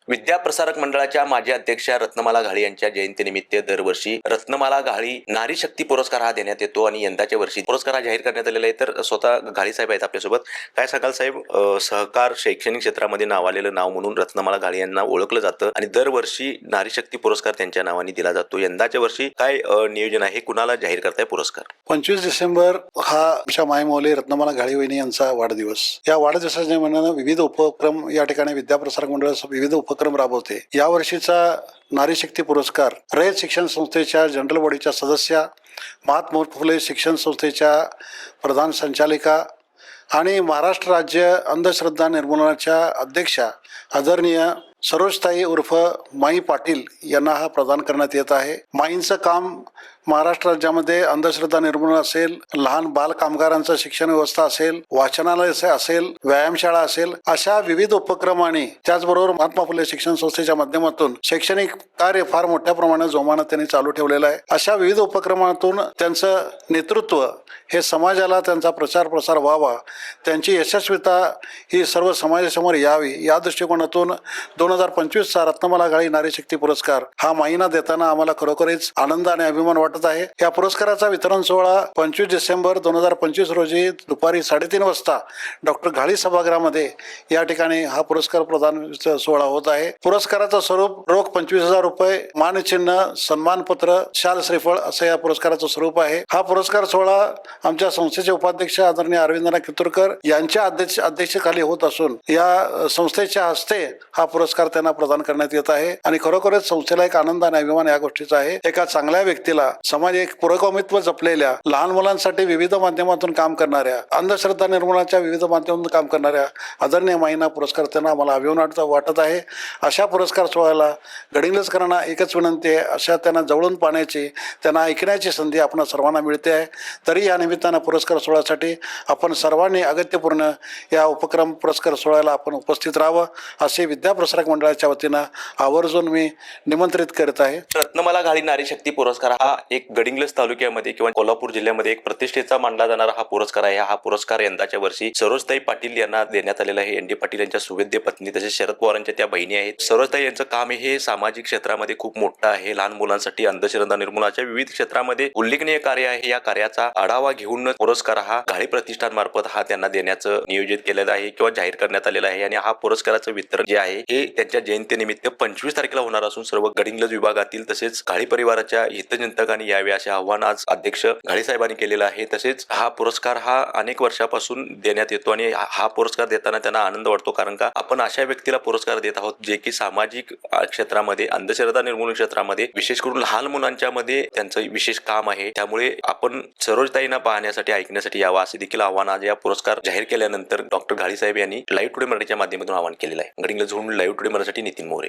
विद्या प्रसारक मंडळाच्या माजी अध्यक्षा रत्नमाला घाळी यांच्या जयंतीनिमित्त दरवर्षी रत्नमाला घाळी नारी शक्ती पुरस्कार हा देण्यात येतो आणि यंदाच्या वर्षी पुरस्कार हा जाहीर करण्यात आलेला आहे। तर स्वतः घाळी साहेब आहेत आपल्यासोबत। काय सांगाल साहेब, सहकार शैक्षणिक क्षेत्रामध्ये नावालेलं नाव म्हणून रत्नमाला घाळी यांना ओळखलं जातं आणि दरवर्षी नारी शक्ती पुरस्कार त्यांच्या नावाने दिला जातो। यंदाच्या वर्षी काय नियोजन आहे, कुणाला जाहीर करताय पुरस्कार? 25 डिसेंबर हा आमच्या मायमौली रत्नमाला घाळी वहिनी यांचा वाढदिवस। या वाढदिवसाच्या निमित्तानं विविध उपक्रम या ठिकाणी विद्या प्रसारक मंडळ विविध उपक्रम राबवते। या वर्षीचा नारी शक्ती पुरस्कार रयत शिक्षण संस्थेच्या जनरल बॉडीच्या सदस्या, महात्मा फुले शिक्षण संस्थेच्या प्रधान संचालिका आणि महाराष्ट्र राज्य अंधश्रद्धा निर्मूलनाच्या अध्यक्षा आदरणीय सरोजताई उर्फ माई पाटील यांना हा प्रदान करण्यात येत आहे। माईंचं काम महाराष्ट्र राज्यामध्ये अंधश्रद्धा निर्मूलन असेल, लहान बाल कामगारांचं शिक्षण व्यवस्था असेल, वाचनालय असेल, व्यायामशाळा असेल, अशा विविध उपक्रमांनी त्याचबरोबर महात्मा फुले शिक्षण संस्थेच्या माध्यमातून शैक्षणिक कार्य फार मोठ्या प्रमाणात जोमानं त्यांनी चालू ठेवलेलं आहे। अशा विविध उपक्रमातून त्यांचं नेतृत्व हे समाजाला त्यांचा प्रचार प्रसार व्हावा, त्यांची यशस्वीता ही सर्व समाजासमोर यावी, या दृष्टिकोनातून 2025चा रत्नमाला घाळी नारी शक्ती पुरस्कार हा माईंना देताना आम्हाला खरोखरच आनंद आणि अभिमान वाटत आहे। या पुरस्काराचा वितरण सोहळा 25 डिसेंबर 2025 रोजी दुपारी 3:30 वाजता डॉक्टर घाळी सभागृहामध्ये या ठिकाणी हा पुरस्कार प्रदान सोहळा होत आहे। पुरस्काराचं स्वरूप रोख 25,000 रुपये, मानचिन्ह, सन्मानपत्र, शाल श्रीफळ असं या पुरस्काराचं स्वरूप आहे। हा पुरस्कार सोहळा आमच्या संस्थेचे उपाध्यक्ष आदरणीय अरविंदना कितूरकर यांच्या अध्यक्षतेखाली होत असून या संस्थेच्या हस्ते हा पुरस्कार त्यांना प्रदान करण्यात येत आहे आणि खरोखरच संस्थेला एक आनंद आणि अभिमान या गोष्टीचा आहे। एका चांगल्या व्यक्तीला, समाज एक पुरोगामित्व जपलेल्या, लहान मुलांसाठी विविध माध्यमातून काम करणाऱ्या, अंधश्रद्धा निर्मूलनाच्या विविध माध्यमातून काम करणाऱ्या आदरणीय माईंना पुरस्कार त्यांना आम्हाला अभिमान वाटत आहे। अशा पुरस्कार सोहळ्याला गडिंग्लजकरांना एकच विनंती आहे, अशा त्यांना जवळून पाहण्याची, त्यांना ऐकण्याची संधी आपण सर्वांना मिळते आहे। तरी या निमित्तानं पुरस्कार सोहळ्यासाठी आपण सर्वांनी अगत्यपूर्ण या उपक्रम पुरस्कार सोहळ्याला आपण उपस्थित राहावं असे विद्या प्रसारक मंडळाच्या वतीनं आवर्जून मी निमंत्रित करत आहे। रत्नमाला घाळी नारी शक्ती पुरस्कार हा एक गडिंग्लज तालुक्यामध्ये किंवा कोल्हापूर जिल्ह्यामध्ये एक प्रतिष्ठेचा मानला जाणारा हा पुरस्कार आहे। हा पुरस्कार यंदाच्या वर्षी सरोजताई पाटील यांना देण्यात आलेला आहे। ND पाटील यांच्या सुवेद्य पत्नी तसेच शरद पवारांच्या त्या बहिणी आहेत। सरोजताई यांचं काम हे सामाजिक क्षेत्रामध्ये खूप मोठं आहे। लहान मुलांसाठी अंधश्रद्धा निर्मूलनाच्या विविध क्षेत्रामध्ये उल्लेखनीय कार्य आहे। या कार्याचा आढावा घेऊन पुरस्कार हा घाळी प्रतिष्ठान मार्फत हा त्यांना देण्याचं नियोजित केलेलं आहे किंवा जाहीर करण्यात आलेलं आहे आणि हा पुरस्काराचं वितरण जे आहे हे त्यांच्या जयंतीनिमित्त 25 तारखेला होणार असून सर्व गडिंग्लज विभागातील तसेच घाळी परिवाराच्या हितचिंतकांनी यावे असे आव्हान आज अध्यक्ष घाळी साहेबांनी केलेलं आहे। तसेच हा पुरस्कार हा अनेक वर्षापासून देण्यात येतो आणि हा पुरस्कार देताना त्यांना आनंद वाटतो, कारण का आपण अशा व्यक्तीला पुरस्कार देत आहोत जे की सामाजिक क्षेत्रामध्ये, अंधश्रद्धा निर्मूलन क्षेत्रामध्ये, विशेष करून लहान मुलांच्या मध्ये त्यांचं विशेष काम आहे। त्यामुळे आपण सरोजताईंना पाहण्यासाठी, ऐकण्यासाठी यावं असे देखील आव्हान आज या पुरस्कार जाहीर केल्यानंतर डॉक्टर घाळी साहेब यांनी लाईव्ह टुडे मराठीच्या माध्यमातून आवाहन केलेलं आहे। गडिंग्लजहून लाईव्ह टुडे मराठी नितीन मोरे।